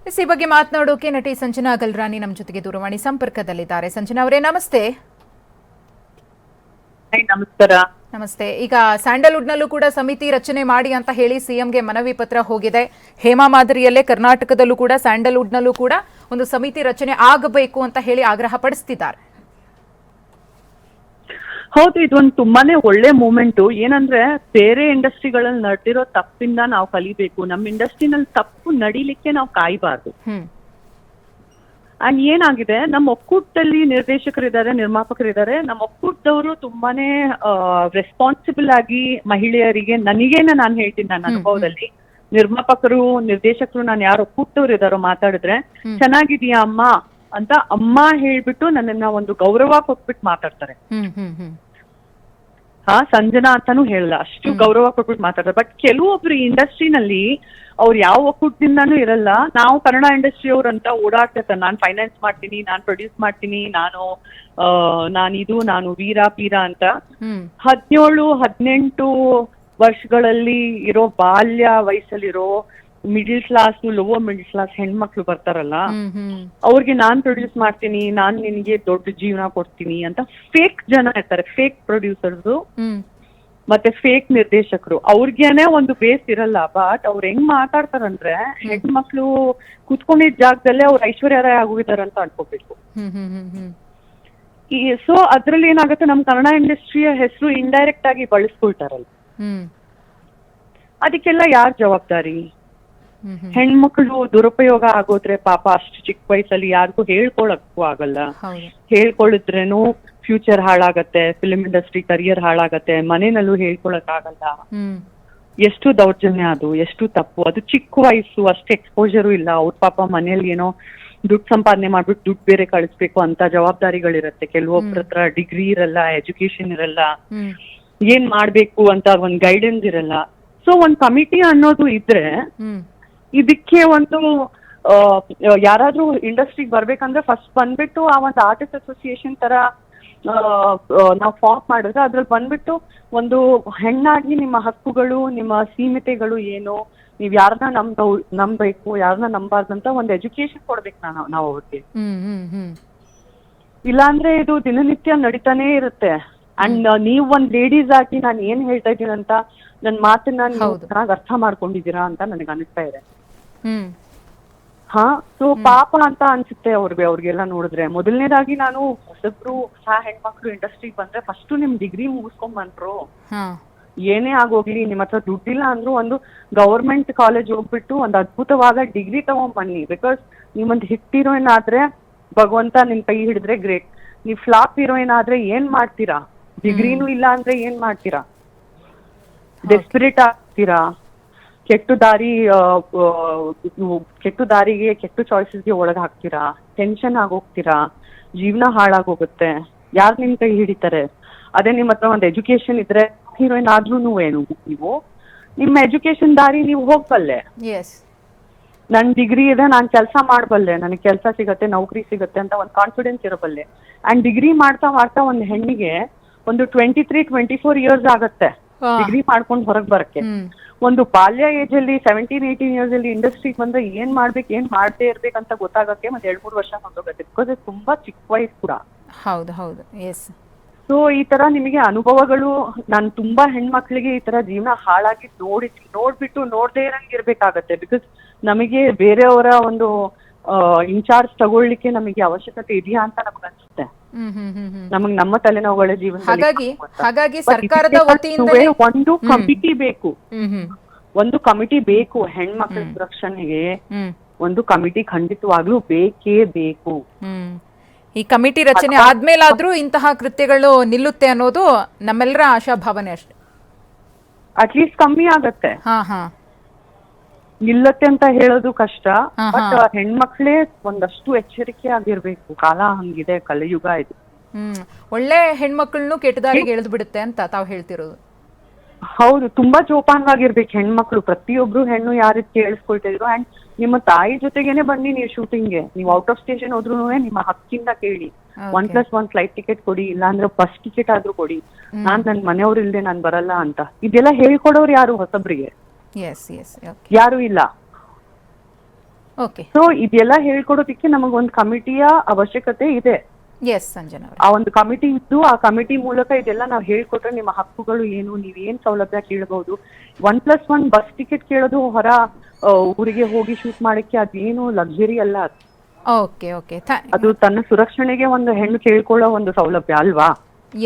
ಈ ಬಗ್ಗೆ ಮಾತನಾಡೋಕೆ ನಟಿ ಸಂಜನಾ ಗಲ್ರಾನಿ ನಮ್ಮ ಜೊತೆಗೆ ದೂರವಾಣಿ ಸಂಪರ್ಕದಲ್ಲಿದ್ದಾರೆ. ಸಂಜನಾ ಅವರೇ ನಮಸ್ತೆ. ನಮಸ್ಕಾರ. ನಮಸ್ತೆ. ಈಗ ಸ್ಯಾಂಡಲ್ವುಡ್ ನಲ್ಲೂ ಕೂಡ ಸಮಿತಿ ರಚನೆ ಮಾಡಿ ಅಂತ ಹೇಳಿ ಸಿಎಂಗೆ ಮನವಿ ಪತ್ರ ಹೋಗಿದೆ. ಹೇಮಾ ಮಾದರಿಯಲ್ಲೇ ಕರ್ನಾಟಕದಲ್ಲೂ ಕೂಡ ಸ್ಯಾಂಡಲ್ವುಡ್ ನಲ್ಲೂ ಕೂಡ ಒಂದು ಸಮಿತಿ ರಚನೆ ಆಗಬೇಕು ಅಂತ ಹೇಳಿ ಆಗ್ರಹ ಪಡಿಸ್ತಿದ್ದಾರೆ. ಹೌದು, ಇದೊಂದು ತುಂಬಾನೇ ಒಳ್ಳೆ ಮೂಮೆಂಟ್. ಏನಂದ್ರೆ ಬೇರೆ ಇಂಡಸ್ಟ್ರಿಗಳಲ್ಲಿ ನಡೆದಿರೋ ತಪ್ಪಿಂದ ನಾವು ಕಲಿಬೇಕು. ನಮ್ಮ ಇಂಡಸ್ಟ್ರಿನಲ್ಲಿ ತಪ್ಪು ನಡಿಲಿಕ್ಕೆ ನಾವು ಕಾಯಬಾರ್ದು. ಅಂಡ್ ಏನಾಗಿದೆ, ನಮ್ಮ ಒಕ್ಕೂಟದಲ್ಲಿ ನಿರ್ದೇಶಕರಿದ್ದಾರೆ, ನಿರ್ಮಾಪಕರಿದ್ದಾರೆ. ನಮ್ಮ ಒಕ್ಕೂಟದವರು ತುಂಬಾನೇ ರೆಸ್ಪಾನ್ಸಿಬಲ್ ಆಗಿ ಮಹಿಳೆಯರಿಗೆ, ನನಗೇನ ನಾನು ಹೇಳ್ತೀನಿ ನನ್ನ ಅನುಭವದಲ್ಲಿ, ನಿರ್ಮಾಪಕರು ನಿರ್ದೇಶಕರು ನಾನು ಯಾರು ಒಕ್ಕೂಟದವ್ರು ಇದಾರೋ ಮಾತಾಡಿದ್ರೆ ಚೆನ್ನಾಗಿದೀಯಾ ಅಮ್ಮ ಅಂತ ಅಮ್ಮ ಹೇಳ್ಬಿಟ್ಟು ನನ್ನನ್ನ ಒಂದು ಗೌರವ ಕೊಟ್ಬಿಟ್ಟು ಮಾತಾಡ್ತಾರೆ. ಸಂಜನಾ ಅಂತಾನು ಹೇಳಲ್ಲ, ಅಷ್ಟು ಗೌರವ ಕೊಟ್ಬಿಟ್ಟು ಮಾತಾಡ್ತಾರೆ. ಬಟ್ ಕೆಲವೊಬ್ರು ಇಂಡಸ್ಟ್ರಿನಲ್ಲಿ ಅವ್ರು ಯಾವ ಒಕ್ಕೂಟದಿಂದಾನು ಇರಲ್ಲ. ನಾವು ಕನ್ನಡ ಇಂಡಸ್ಟ್ರಿ ಅವ್ರು ಅಂತ ಓಡಾಡ್ತಿರ್ತಾರೆ. ನಾನು ಫೈನಾನ್ಸ್ ಮಾಡ್ತೀನಿ, ನಾನು ಪ್ರೊಡ್ಯೂಸ್ ಮಾಡ್ತೀನಿ, ನಾನು ವೀರ ಪೀರ ಅಂತ 17-18 ವರ್ಷಗಳಲ್ಲಿ ಇರೋ ಬಾಲ್ಯ ವಯಸ್ಸಲ್ಲಿರೋ middle class, lower middle class ಹೆಣ್ಮಕ್ಳು ಬರ್ತಾರಲ್ಲ, ಅವ್ರಿಗೆ ನಾನ್ ಪ್ರೊಡ್ಯೂಸ್ ಮಾಡ್ತೀನಿ, ನಾನ್ ನಿನ್ಗೆ ದೊಡ್ಡ ಜೀವನ ಕೊಡ್ತೀನಿ ಅಂತ ಫೇಕ್ ಜನ ಇರ್ತಾರೆ. ಫೇಕ್ ಪ್ರೊಡ್ಯೂಸರ್ಸ್ ಮತ್ತೆ ಫೇಕ್ ನಿರ್ದೇಶಕರು. ಅವ್ರಿಗೇನೆ ಒಂದು ಬೇಸ್ ಇರಲ್ಲ. ಬಟ್ ಅವ್ರು ಹೆಂಗ್ ಮಾತಾಡ್ತಾರಂದ್ರೆ ಹೆಣ್ಮಕ್ಳು ಕುತ್ಕೊಂಡಿದ್ ಜಾಗದಲ್ಲೇ ಅವ್ರು ಐಶ್ವರ್ಯ ರಾಯ್ ಆಗೋಗಿದಾರ ಅಂತ ಅನ್ಕೋಬೇಕು. ಸೊ ಅದ್ರಲ್ಲಿ ಏನಾಗುತ್ತೆ, ನಮ್ ಕನ್ನಡ ಇಂಡಸ್ಟ್ರಿಯ ಹೆಸರು ಇಂಡೈರೆಕ್ಟ್ ಆಗಿ ಬಳಸ್ಕೊಳ್ತಾರಲ್ಲ, ಅದಕ್ಕೆಲ್ಲ ಯಾರ್ ಜವಾಬ್ದಾರಿ? ಹೆಣ್ಮಕ್ಳು ದುರುಪಯೋಗ ಆಗೋದ್ರೆ ಪಾಪ ಅಷ್ಟು ಚಿಕ್ಕ ವಯಸ್ಸಲ್ಲಿ ಯಾರಿಗೂ ಹೇಳ್ಕೊಳಕ್ಕೂ ಆಗಲ್ಲ. ಹೇಳ್ಕೊಳ್ಳಿದ್ರೇನು ಫ್ಯೂಚರ್ ಹಾಳಾಗತ್ತೆ, ಫಿಲ್ಮ್ ಇಂಡಸ್ಟ್ರಿ ಕರಿಯರ್ ಹಾಳಾಗತ್ತೆ, ಮನೆಯಲ್ಲೂ ಹೇಳ್ಕೊಳಕ್ ಆಗಲ್ಲ. ಎಷ್ಟು ದೌರ್ಜನ್ಯ ಅದು, ಎಷ್ಟು ತಪ್ಪು. ಅದು ಚಿಕ್ಕ ವಯಸ್ಸು, ಅಷ್ಟು ಎಕ್ಸ್ಪೋಜರು ಇಲ್ಲ. ಅವ್ರ ಪಾಪ ಮನೇಲಿ ಏನೋ ದುಡ್ಡು ಸಂಪಾದನೆ ಮಾಡ್ಬಿಟ್ಟು ದುಡ್ಡು ಬೇರೆ ಕಳಿಸ್ಬೇಕು ಅಂತ ಜವಾಬ್ದಾರಿಗಳಿರತ್ತೆ. ಕೆಲವೊಬ್ರ ಹತ್ರ ಡಿಗ್ರಿ ಇರಲ್ಲ, ಎಜುಕೇಶನ್ ಇರಲ್ಲ, ಏನ್ ಮಾಡ್ಬೇಕು ಅಂತ ಒಂದ್ ಗೈಡೆನ್ಸ್ ಇರಲ್ಲ. ಸೊ ಒಂದ್ ಕಮಿಟಿ ಅನ್ನೋದು ಇದ್ರೆ ಇದಕ್ಕೆ ಒಂದು ಯಾರಾದ್ರೂ ಇಂಡಸ್ಟ್ರಿಗೆ ಬರ್ಬೇಕಂದ್ರೆ ಫಸ್ಟ್ ಬಂದ್ಬಿಟ್ಟು ಆ ಒಂದು ಆರ್ಟಿಸ್ಟ್ ಅಸೋಸಿಯೇಷನ್ ತರ ನಾವು ಫಾರ್ಮ್ ಮಾಡಿದ್ರೆ ಅದ್ರಲ್ಲಿ ಬಂದ್ಬಿಟ್ಟು ಒಂದು ಹೆಣ್ಣಾಗಿ ನಿಮ್ಮ ಹಕ್ಕುಗಳು, ನಿಮ್ಮ ಸೀಮಿತೆಗಳು ಏನು, ನೀವ್ ಯಾರನ್ನ ನಂಬೇಕು, ಯಾರನ್ನ ನಂಬಾರ್ದಂತ ಒಂದು ಎಜುಕೇಶನ್ ಕೊಡ್ಬೇಕು ನಾವು ಅವ್ರಿಗೆ. ಇಲ್ಲಾಂದ್ರೆ ಇದು ದಿನನಿತ್ಯ ನಡೀತಾನೆ ಇರುತ್ತೆ. ಅಂಡ್ ನೀವ್ ಒಂದ್ ಲೇಡೀಸ್ ಆಗಿ ನಾನು ಏನ್ ಹೇಳ್ತಾ ಇದ್ದೀನಿ ಅಂತ ನನ್ ಮಾತನ್ನ ನೀವು ಚೆನ್ನಾಗಿ ಅರ್ಥ ಮಾಡ್ಕೊಂಡಿದ್ದೀರಾ ಅಂತ ನನಗೆ ಅನಿಸ್ತಾ ಇದೆ. ಸೊ ಪಾಪ ಅಂತ ಅನ್ಸುತ್ತೆ ಅವ್ರಿಗೆಲ್ಲ ನೋಡಿದ್ರೆ. ಮೊದಲನೇದಾಗಿ ನಾನು ಹೊಸಬ್ರು ಹೆಣ್ಮಕ್ಳು ಇಂಡಸ್ಟ್ರಿಗೆ ಬಂದ್ರೆ ಫಸ್ಟ್ ನಿಮ್ ಡಿಗ್ರಿ ಮುಗಿಸ್ಕೊಂಡ್ ಬಂದ್ರು, ಏನೇ ಆಗೋಗ್ಲಿ, ನಿಮ್ ಹತ್ರ ದುಡ್ಡಿಲ್ಲ ಅಂದ್ರೂ ಒಂದು ಗವರ್ಮೆಂಟ್ ಕಾಲೇಜ್ ಹೋಗ್ಬಿಟ್ಟು ಒಂದು ಅದ್ಭುತವಾದ ಡಿಗ್ರಿ ತಗೊಂಡ್ ಬನ್ನಿ. ಬಿಕಾಸ್ ನೀವೊಂದು ಹಿಟ್ ಹೀರೋಯಿನ್ ಆದ್ರೆ ಭಗವಂತ ನಿಮ್ ಕೈ ಹಿಡಿದ್ರೆ ಗ್ರೇಟ್. ನೀವ್ ಫ್ಲಾಪ್ ಹೀರೋಯಿನ್ ಆದ್ರೆ ಏನ್ ಮಾಡ್ತೀರಾ? ಡಿಗ್ರಿನೂ ಇಲ್ಲ ಅಂದ್ರೆ ಏನ್ ಮಾಡ್ತೀರಾ? ಡೆಸ್ಪಿರೇಟ್ ಆಗ್ತೀರಾ, ಕೆಟ್ಟ ದಾರಿಗೆ ಕೆಟ್ಟ ಚಾಯ್ಸಸ್ಗೆ ಒಳಗ್ ಹಾಕ್ತೀರಾ, ಟೆನ್ಷನ್ ಆಗೋಗ್ತೀರಾ, ಜೀವನ ಹಾಳಾಗೋಗುತ್ತೆ. ಯಾರು ನಿಮ್ ಕೈ ಹಿಡಿತಾರೆ? ಅದೇ ನಿಮ್ ಹತ್ರ ಒಂದು ಎಜುಕೇಶನ್ ಇದ್ರೆ ಹೀರೋಯಿನ್ ಆದ್ರೂ ಏನು, ನೀವು ನಿಮ್ಮ ಎಜುಕೇಶನ್ ದಾರಿ ನೀವು ಹೋಗ್ಬಲ್ಲೆ. ನನ್ ಡಿಗ್ರಿ ಇದೆ, ನಾನ್ ಕೆಲಸ ಮಾಡಬಲ್ಲೆ, ನನಗೆ ಕೆಲಸ ಸಿಗತ್ತೆ, ನೌಕರಿ ಸಿಗತ್ತೆ ಅಂತ ಒಂದು ಕಾನ್ಫಿಡೆನ್ಸ್ ಇರಬಲ್ಲೆ. ಅಂಡ್ ಡಿಗ್ರಿ ಮಾಡ್ತಾ ಮಾಡ್ತಾ ಒಂದು ಹೆಣ್ಣಿಗೆ ಒಂದು 23-24 ಇಯರ್ಸ್ ಆಗತ್ತೆ ಡಿಗ್ರಿ ಮಾಡ್ಕೊಂಡು ಹೊರಗ್ ಬರಕ್ಕೆ. ಒಂದು ಬಾಲ್ಯ ಏಜ್ ಅಲ್ಲಿ 17-18 ಇಯರ್ಸ್ ಅಲ್ಲಿ ಇಂಡಸ್ಟ್ರಿಗೆ ಬಂದ್ರೆ ಏನ್ ಮಾಡ್ಬೇಕು, ಏನ್ ಮಾಡದೇ ಇರ್ಬೇಕಂತ ಗೊತ್ತಾಗಕ್ಕೆ ಒಂದ್ 2-3 ವರ್ಷ ಹೊಂದೋಗತ್ತೆ. ಬಿಕಾಸ್ ಇದು ತುಂಬಾ ಚಿಕ್ಕ ವಯಸ್ಸು ಕೂಡ. ಹೌದು. ಎಸ್. ಸೊ ಈ ತರ ನಿಮಗೆ ಅನುಭವಗಳು, ನಾನು ತುಂಬಾ ಹೆಣ್ಮಕ್ಳಿಗೆ ಈ ತರ ಜೀವನ ಹಾಳಾಗಿ ನೋಡ್ಬಿಟ್ಟು ನೋಡ್ದೇ ಇರಂಗ್ ಇರ್ಬೇಕಾಗತ್ತೆ. ಬಿಕಾಸ್ ನಮಗೆ ಬೇರೆಯವರ ಒಂದು ಇನ್ಚಾರ್ಜ್ ತಗೊಳ್ಳಿಕ್ಕೆ ನಮಗೆ ಅವಶ್ಯಕತೆ ಇದೆಯಾ ಅಂತ ನಮ್ಗೆ ಅನ್ಸುತ್ತೆ. ನಮಗ್ ನಮ್ಮ ತಲೆನೋವುಗಳ ಜೀವನ. ಹಾಗಾಗಿ ಸರ್ಕಾರದ ವತಿಯಿಂದ ಒಂದು ಕಮಿಟಿ ಬೇಕು, ಒಂದು ಕಮಿಟಿ ಬೇಕು ಹೆಣ್ಮಕ್ಳ ರಕ್ಷಣೆಗೆ. ಒಂದು ಕಮಿಟಿ ಖಂಡಿತವಾಗ್ಲೂ ಬೇಕೇ ಬೇಕು. ಈ ಕಮಿಟಿ ರಚನೆ ಆದ್ಮೇಲಾದ್ರೂ ಇಂತಹ ಕೃತ್ಯಗಳು ನಿಲ್ಲುತ್ತೆ ಅನ್ನೋದು ನಮ್ಮೆಲ್ಲರ ಆಶಾಭಾವನೆ ಅಷ್ಟೇ. ಅಟ್ಲೀಸ್ಟ್ ಕಮ್ಮಿ ಆಗತ್ತೆ. ನಿಲ್ಲತ್ತೆ ಅಂತ ಹೇಳೋದು ಕಷ್ಟ. ಬಟ್ ಹೆಣ್ಮಕ್ಳೇ ಒಂದಷ್ಟು ಎಚ್ಚರಿಕೆ ಆಗಿರ್ಬೇಕು. ಕಾಲ ಹಂಗಿದೆ, ಕಲಿಯುಗ ಇದು. ಒಳ್ಳೆ ಹೆಣ್ಮಕ್ಳನ್ನು ಕೆಟ್ಟ ದಾರಿಗೆ ಎಳೆದು ಬಿಡುತ್ತೆ ಅಂತ ತಾವ್ ಹೇಳ್ತಿರೋದು. ಹೌದು, ತುಂಬಾ ಜೋಪಾನವಾಗಿರ್ಬೇಕು ಹೆಣ್ಮಕ್ಳು. ಪ್ರತಿಯೊಬ್ರು ಹೆಣ್ಣು ಯಾರು ಕೇಳಿಸ್ಕೊಳ್ತಾ ಇದ್ರು. ಅಂಡ್ ನಿಮ್ಮ ತಾಯಿ ಜೊತೆಗೇನೆ ಬನ್ನಿ ನೀವು ಶೂಟಿಂಗ್ಗೆ. ನೀವು ಔಟ್ ಆಫ್ ಸ್ಟೇಷನ್ ಹೋದ್ರು ನಿಮ್ಮ ಹಕ್ಕಿಂದ ಕೇಳಿ, 1+1 ಫ್ಲೈಟ್ ಟಿಕೆಟ್ ಕೊಡಿ, ಇಲ್ಲಾಂದ್ರೆ ಬಸ್ ಟಿಕೆಟ್ ಆದ್ರೂ ಕೊಡಿ. ನನ್ ಮನೆಯವ್ರು ಇಲ್ದೆ ನಾನ್ ಬರಲ್ಲ ಅಂತ. ಇದೆಲ್ಲ ಹೇಳ್ಕೊಡೋರು ಯಾರು ಹೊಸಬ್ರಿಗೆ? ಯಾರು ಇಲ್ಲ. ಓಕೆ. ಸೊ ಇದೆಲ್ಲ ಹೇಳ್ಕೊಡೋದಕ್ಕೆ ನಮಗೊಂದು ಕಮಿಟಿಯ ಅವಶ್ಯಕತೆ ಇದೆ. ಎಸ್ ಸಂಜನಾ ಅವರೇ. ಆ ಒಂದು ಕಮಿಟಿ ಇದ್ದು ಆ ಕಮಿಟಿ ಮೂಲಕ ಇದೆಲ್ಲ ನಾವು ಹೇಳ್ಕೊಟ್ರೆ ನಿಮ್ಮ ಹಕ್ಕುಗಳು ಏನು, ನೀವೇನ್ ಸೌಲಭ್ಯ ಕೇಳಬಹುದು. 1+1 ಬಸ್ ಟಿಕೆಟ್ ಕೇಳೋದು ಹೊರ ಊರಿಗೆ ಹೋಗಿ ಶೂಟ್ ಮಾಡಕ್ಕೆ ಅದೇನು ಲಕ್ಸುರಿ ಅಲ್ಲ. Okay okay. ಅದು ತನ್ನ ಸುರಕ್ಷಣೆಗೆ ಒಂದು ಹೆಣ್ಣು ಕೇಳ್ಕೊಳ್ಳೋ ಒಂದು ಸೌಲಭ್ಯ ಅಲ್ವಾ.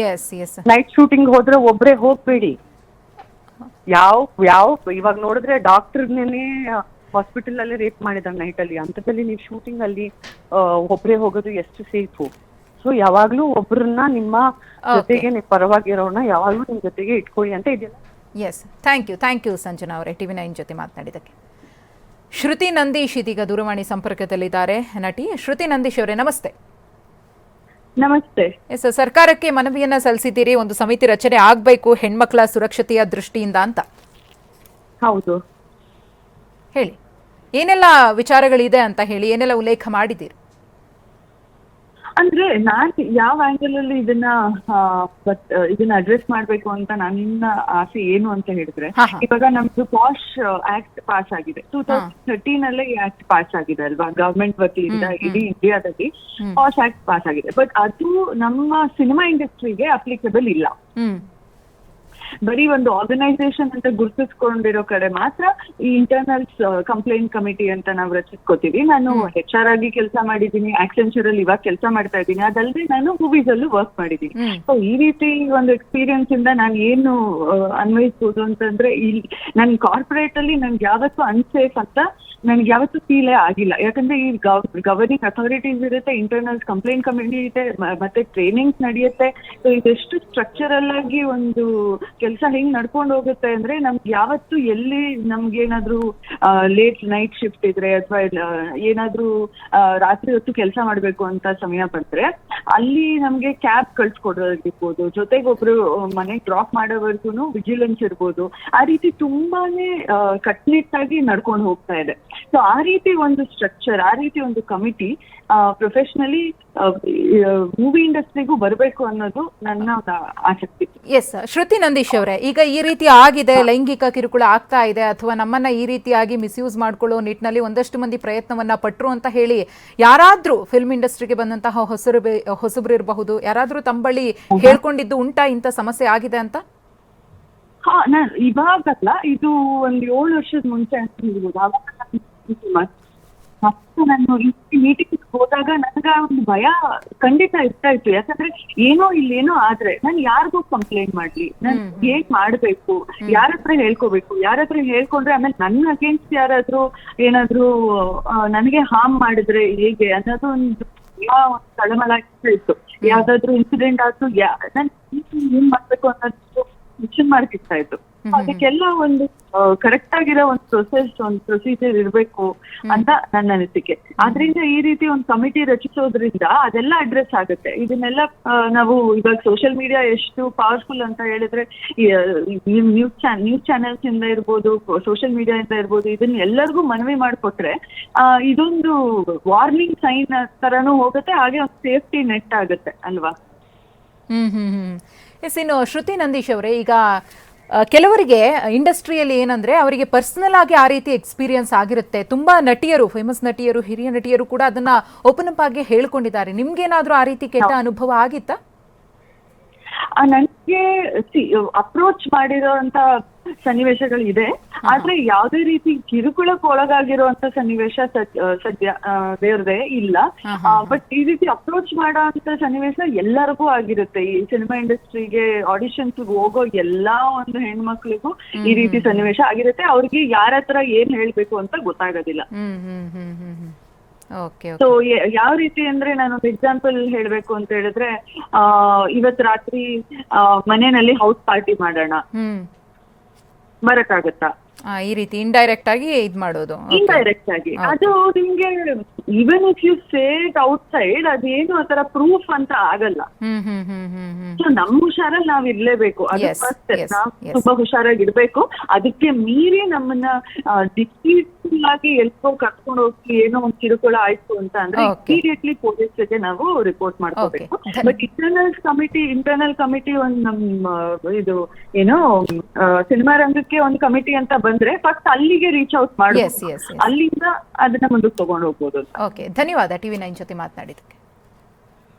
S S. ನೈಟ್ ಶೂಟಿಂಗ್ ಹೋದ್ರೆ ಒಬ್ರೇ ಹೋಗ್ಬೇಡಿ. ಯಾವ ಇವಾಗ ನೋಡಿದ್ರೆ ಡಾಕ್ಟರ್ನೇ ಹಾಸ್ಪಿಟಲ್ ಅಲ್ಲಿ ರೇಪ್ ಮಾಡಿದಾಗ ನೈಟ್ ಅಲ್ಲಿ, ಅಂತದಲ್ಲಿ ನೀವು ಶೂಟಿಂಗ್ ಅಲ್ಲಿ ಒಬ್ರೇ ಹೋಗೋದು ಎಷ್ಟು ಸೇಫು. ಸೊ ಯಾವಾಗ್ಲೂ ಒಬ್ರನ್ನ ನಿಮ್ಮ ಜೊತೆಗೆ ಪರವಾಗಿರೋನ ಯಾವಾಗ್ಲೂ ನಿಮ್ ಜೊತೆಗೆ ಇಟ್ಕೊಳ್ಳಿ ಅಂತ ಇದೆಯಲ್ಲ. ಎಸ್, ಥ್ಯಾಂಕ್ ಯು ಸಂಜನಾ ಅವರೇ TV9 ಜೊತೆ ಮಾತನಾಡಿದ್ದಕ್ಕೆ. ಶ್ರುತಿ ನಂದೀಶ್ ಇದೀಗ ದೂರವಾಣಿ ಸಂಪರ್ಕದಲ್ಲಿದ್ದಾರೆ. ನಟಿ ಶ್ರುತಿ ನಂದೀಶ್ ಅವರೇ, ನಮಸ್ತೆ. ನಮಸ್ತೆ. ಎಸ್, ಸರ್ಕಾರಕ್ಕೆ ಮನವಿಯನ್ನ ಸಲ್ಲಿಸಿದ್ದೀರಿ, ಒಂದು ಸಮಿತಿ ರಚನೆ ಆಗ್ಬೇಕು ಹೆಣ್ಮಕ್ಳ ಸುರಕ್ಷತೆಯ ದೃಷ್ಟಿಯಿಂದ ಅಂತ. ಹೌದು, ಹೇಳಿ ಏನೆಲ್ಲ ವಿಚಾರಗಳಿದೆ ಅಂತ ಹೇಳಿ, ಏನೆಲ್ಲ ಉಲ್ಲೇಖ ಮಾಡಿದ್ದೀರಿ? ಅಂದ್ರೆ ನಾನ್ ಯಾವ ಆಂಗಲ್ ಅಲ್ಲಿ ಇದನ್ನ ಅಡ್ರೆಸ್ ಮಾಡ್ಬೇಕು ಅಂತ ನನ್ನ ಆಸೆ ಏನು ಅಂತ ಹೇಳಿದ್ರೆ, ಇವಾಗ ನಮ್ದು ಪಾಶ್ ಆಕ್ಟ್ ಪಾಸ್ ಆಗಿದೆ 2013 ಅಲ್ಲೇ ಈ ಆಕ್ಟ್ ಪಾಸ್ ಆಗಿದೆ ಅಲ್ವಾ, ಗವರ್ಮೆಂಟ್ ವತಿಯಿಂದ ಇಡೀ ಇಂಡಿಯಾದಲ್ಲಿ ಪಾಶ್ ಆಕ್ಟ್ ಪಾಸ್ ಆಗಿದೆ. ಬಟ್ ಅದು ನಮ್ಮ ಸಿನಿಮಾ ಇಂಡಸ್ಟ್ರಿಗೆ ಅಪ್ಲಿಕಬಲ್ ಇಲ್ಲ. ಬರೀ ಒಂದು ಆರ್ಗನೈಸೇಷನ್ ಅಂತ ಗುರುತಿಸ್ಕೊಂಡಿರೋ ಕಡೆ ಮಾತ್ರ ಈ ಇಂಟರ್ನಲ್ಸ್ ಕಂಪ್ಲೇಂಟ್ ಕಮಿಟಿ ಅಂತ ನಾವು ರಚಿಸ್ಕೋತೀವಿ. ನಾನು HR ಆಗಿ ಕೆಲಸ ಮಾಡಿದ್ದೀನಿ, ಆಕ್ಸೆಂಚರ್ ಅಲ್ಲಿ ಇವಾಗ ಕೆಲಸ ಮಾಡ್ತಾ ಇದ್ದೀನಿ. ಅದಲ್ಲದೆ ನಾನು ಮೂವೀಸ್ ಅಲ್ಲೂ ವರ್ಕ್ ಮಾಡಿದ್ದೀನಿ. ಸೊ ಈ ರೀತಿ ಒಂದು ಎಕ್ಸ್ಪೀರಿಯನ್ಸ್ ಇಂದ ನಾನು ಏನು ಅನ್ವಯಿಸ್ಬೋದು ಅಂತಂದ್ರೆ, ನನ್ ಕಾರ್ಪೊರೇಟ್ ಅಲ್ಲಿ ನನ್ಗೆ ಯಾವತ್ತೂ ಅನ್ಸೇಫ್ ಅಂತ ನನ್ಗೆ ಯಾವತ್ತೂ ಫೀಲೇ ಆಗಿಲ್ಲ. ಯಾಕಂದ್ರೆ ಈ ಗವರ್ನಿಂಗ್ ಅಥಾರಿಟೀಸ್ ಇರುತ್ತೆ, ಇಂಟರ್ನಲ್ಸ್ ಕಂಪ್ಲೇಂಟ್ ಕಮಿಟಿ ಇದೆ, ಮತ್ತೆ ಟ್ರೈನಿಂಗ್ಸ್ ನಡೆಯುತ್ತೆ. ಸೊ ಇದೆಷ್ಟು ಸ್ಟ್ರಕ್ಚರಲ್ ಆಗಿ ಒಂದು ಕೆಲಸ ಹೆಂಗ್ ನಡ್ಕೊಂಡು ಹೋಗುತ್ತೆ ಅಂದ್ರೆ, ನಮ್ಗೆ ಯಾವತ್ತು ಎಲ್ಲಿ ನಮ್ಗೆ ಏನಾದ್ರು ಲೇಟ್ ನೈಟ್ ಶಿಫ್ಟ್ ಇದ್ರೆ ಅಥವಾ ಏನಾದ್ರು ರಾತ್ರಿ ಹೊತ್ತು ಕೆಲಸ ಮಾಡ್ಬೇಕು ಅಂತ ಸಮಯ ಬಂದ್ರೆ ಅಲ್ಲಿ ನಮ್ಗೆ ಕ್ಯಾಬ್ ಕಳ್ಸ್ಕೊಡೋದಿರ್ಬೋದು, ಜೊತೆಗೊಬ್ರು ಮನೆಗೆ ಡ್ರಾಪ್ ಮಾಡೋವರೆಗೂ ವಿಜಿಲೆನ್ಸ್ ಇರ್ಬೋದು. ಆ ರೀತಿ ತುಂಬಾನೇ ಕಟ್ನಿಟ್ಟಾಗಿ ನಡ್ಕೊಂಡು ಹೋಗ್ತಾ ಇದೆ. ಸೊ ಆ ರೀತಿ ಒಂದು ಸ್ಟ್ರಕ್ಚರ್, ಆ ರೀತಿ ಒಂದು ಕಮಿಟಿ ಪ್ರೊಫೆಷನಲಿ ಮೂವಿ ಇಂಡಸ್ಟ್ರಿಗೂ ಬರಬೇಕು ಅನ್ನೋದು ನನ್ನ ಆಸಕ್ತಿ. ಎಸ್, ಶ್ರುತಿ ನಂದೀಶ್ ಅವರೇ, ಈಗ ಈ ರೀತಿ ಆಗಿದೆ, ಲೈಂಗಿಕ ಕಿರುಕುಳ ಆಗ್ತಾ ಇದೆ ಅಥವಾ ನಮ್ಮನ್ನ ಈ ರೀತಿಯಾಗಿ ಮಿಸ್ಯೂಸ್ ಮಾಡ್ಕೊಳ್ಳೋ ನಿಟ್ಟಿನಲ್ಲಿ ಒಂದಷ್ಟು ಮಂದಿ ಪ್ರಯತ್ನವನ್ನ ಪಟ್ರು ಅಂತ ಹೇಳಿ ಯಾರಾದ್ರೂ ಫಿಲ್ಮ್ ಇಂಡಸ್ಟ್ರಿಗೆ ಬಂದಂತಹ ಹೊಸಬ್ರು ಇರಬಹುದು, ಯಾರಾದ್ರೂ ತಂಬಳಿ ಹೇಳ್ಕೊಂಡಿದ್ದು ಉಂಟಾ ಇಂಥ ಸಮಸ್ಯೆ ಆಗಿದೆ ಅಂತ? ನಾನ್ ಇವಾಗಲ್ಲ, ಇದು ಒಂದು 7 ವರ್ಷದ ಮುಂಚೆ ಅಂತ ಹೇಳ್ಬೋದು. ಮತ್ತೆ ನಾನು ಈ ಮೀಟಿಂಗ್ ಹೋದಾಗ ನನಗ ಒಂದು ಭಯ ಖಂಡಿತ ಇರ್ತಾ ಇತ್ತು. ಯಾಕಂದ್ರೆ ಇಲ್ಲೇನೋ ಆದ್ರೆ ನಾನು ಯಾರಿಗೂ ಕಂಪ್ಲೇಂಟ್ ಮಾಡ್ಲಿ, ನಾನು ಹೇಗ್ ಮಾಡ್ಬೇಕು, ಯಾರ ಹತ್ರ ಹೇಳ್ಕೋಬೇಕು, ಯಾರ ಹತ್ರ ಹೇಳ್ಕೊಂಡ್ರೆ ಆಮೇಲೆ ನನ್ನ ಅಗೇನ್ಸ್ಟ್ ಯಾರಾದ್ರೂ ಏನಾದ್ರು ನನಗೆ ಹಾರ್ಮ್ ಮಾಡಿದ್ರೆ ಹೇಗೆ ಅನ್ನೋದು ಒಂದು ತಳಮಳ ಇತ್ತು. ಯಾವ್ದಾದ್ರು ಇನ್ಸಿಡೆಂಟ್ ಆದ್ರೂ ನಾನು ಏನ್ ಮಾಡ್ಬೇಕು ಅನ್ನೋದು ಮಿಷನ್ ಮಾಡ್ತಿರ್ತಾ ಇತ್ತು. ಅದಕ್ಕೆಲ್ಲ ಒಂದು ಕರೆಕ್ಟ್ ಆಗಿರೋ ಒಂದು ಪ್ರೊಸೀಜರ್ ಇರ್ಬೇಕು ಅಂತ ನನ್ನ ಅನಿಸಿಕೆ. ಆದ್ರಿಂದ ಈ ರೀತಿ ಒಂದು ಕಮಿಟಿ ರಚಿಸೋದ್ರಿಂದ ಅದೆಲ್ಲ ಅಡ್ರೆಸ್ ಆಗುತ್ತೆ. ಇದನ್ನೆಲ್ಲ ನಾವು ಇವಾಗ ಸೋಷಿಯಲ್ ಮೀಡಿಯಾ ಎಷ್ಟು ಪವರ್ಫುಲ್ ಅಂತ ಹೇಳಿದ್ರೆ, ನ್ಯೂಸ್ ಚಾನೆಲ್ಸ್ ಇಂದ ಇರ್ಬೋದು, ಸೋಷಿಯಲ್ ಮೀಡಿಯಾ ಇಂದ ಇರ್ಬೋದು, ಇದನ್ನ ಎಲ್ಲರಿಗೂ ಮನವಿ ಮಾಡಿಕೊಟ್ರೆ ಇದೊಂದು ವಾರ್ನಿಂಗ್ ಸೈನ್ ತರನೂ ಹೋಗುತ್ತೆ, ಹಾಗೆ ಒಂದು ಸೇಫ್ಟಿ ನೆಟ್ ಆಗುತ್ತೆ ಅಲ್ವಾ. ಎಸ್, ಇನ್ನು ಶ್ರುತಿ ನಂದೀಶ್ ಅವರೇ, ಈಗ ಕೆಲವರಿಗೆ ಇಂಡಸ್ಟ್ರಿಯಲ್ಲಿ ಏನಂದ್ರೆ ಅವರಿಗೆ ಪರ್ಸನಲ್ ಆಗಿ ಆ ರೀತಿ ಎಕ್ಸ್ಪೀರಿಯನ್ಸ್ ಆಗಿರುತ್ತೆ. ತುಂಬಾ ನಟಿಯರು, ಫೇಮಸ್ ನಟಿಯರು, ಹಿರಿಯ ನಟಿಯರು ಕೂಡ ಅದನ್ನ ಓಪನ್ ಅಪ್ ಆಗಿ ಹೇಳ್ಕೊಂಡಿದ್ದಾರೆ. ನಿಮ್ಗೇನಾದ್ರೂ ಆ ರೀತಿ ಕೆಟ್ಟ ಅನುಭವ ಆಗಿತ್ತಾ? ನನಗೆ ಅಪ್ರೋಚ್ ಮಾಡಿರೋಂತ ಸನ್ನಿವೇಶಗಳು ಇದೆ, ಆದ್ರೆ ಯಾವುದೇ ರೀತಿ ಕಿರುಕುಳಕ್ಕೆ ಒಳಗಾಗಿರುವಂತ ಸನ್ನಿವೇಶ ಸದ್ಯ ದೇವ್ರದೇ ಇಲ್ಲ. ಬಟ್ ಈ ರೀತಿ ಅಪ್ರೋಚ್ ಮಾಡೋ ಅಂತ ಸನ್ನಿವೇಶ ಎಲ್ಲರಿಗೂ ಆಗಿರುತ್ತೆ. ಈ ಸಿನಿಮಾ ಇಂಡಸ್ಟ್ರಿಗೆ ಆಡಿಷನ್ಸ್ ಹೋಗೋ ಎಲ್ಲಾ ಒಂದು ಹೆಣ್ಮಕ್ಳಿಗೂ ಈ ರೀತಿ ಸನ್ನಿವೇಶ ಆಗಿರುತ್ತೆ. ಅವ್ರಿಗೆ ಯಾರ ಹತ್ರ ಏನ್ ಹೇಳ್ಬೇಕು ಅಂತ ಗೊತ್ತಾಗೋದಿಲ್ಲ. ಸೊ ಯಾವ ರೀತಿ ಅಂದ್ರೆ, ನಾನೊಂದು ಎಕ್ಸಾಂಪಲ್ ಹೇಳ್ಬೇಕು ಅಂತ ಹೇಳಿದ್ರೆ, ಇವತ್ ರಾತ್ರಿ ಮನೆಯಲ್ಲಿ ಹೌಸ್ ಪಾರ್ಟಿ ಮಾಡೋಣ, ಬರಕ್ಕಾಗತ್ತಾ? ಈ ರೀತಿ ಇಂಡೈರೆಕ್ಟ್ ಆಗಿ ಇದ್ ಮಾಡೋದು. ಇಂಡೈರೆಕ್ಟ್ ಆಗಿ ಅದು ನಿಮ್ಗೆ even if you say it outside, ಅದೇನು ಆತರ ಪ್ರೂಫ್ ಅಂತ ಆಗಲ್ಲ. ಸೊ ನಮ್ ಹುಷಾರಲ್ಲಿ ನಾವ್ ಇರ್ಲೇಬೇಕು, ಅದು ಫಸ್ಟ್. ನಾವ್ ತುಂಬಾ ಹುಷಾರಾಗಿ ಇರ್ಬೇಕು. ಅದಕ್ಕೆ ಮೀರಿ ನಮ್ಮನ್ನ ನಾರ್ಮಲ್ ಆಗಿ ಎಲ್ಕೋ ಕರ್ಕೊಂಡು ಹೋಗಿ ಏನೋ ಒಂದು ಕಿರುಕುಳ ಆಯ್ತು ಅಂತ ಅಂದ್ರೆ ಇಮಿಡಿಯೇಟ್ಲಿ ಪೊಲೀಸ್ಗೆ ನಾವು ರಿಪೋರ್ಟ್ ಮಾಡ್ಕೋಬೇಕು. ಬಟ್ ಇಂಟರ್ನಲ್ ಕಮಿಟಿ ಒಂದು ನಮ್ಮ ಇದು ಏನೋ ಸಿನಿಮಾ ರಂಗಕ್ಕೆ ಒಂದು ಕಮಿಟಿ ಅಂತ ಬಂದ್ರೆ ಫಸ್ಟ್ ಅಲ್ಲಿಗೆ ರೀಚ್ ಔಟ್ ಮಾಡಿ ಅಲ್ಲಿಂದ ಅದನ್ನ ಮುಂದಕ್ಕೆ ತಗೊಂಡು ಹೋಗ್ಬೋದು. ಓಕೆ, ಧನ್ಯವಾದ ಟಿವಿ9 ಜೊತೆ ಮಾತನಾಡಿದ್ದಕ್ಕೆ.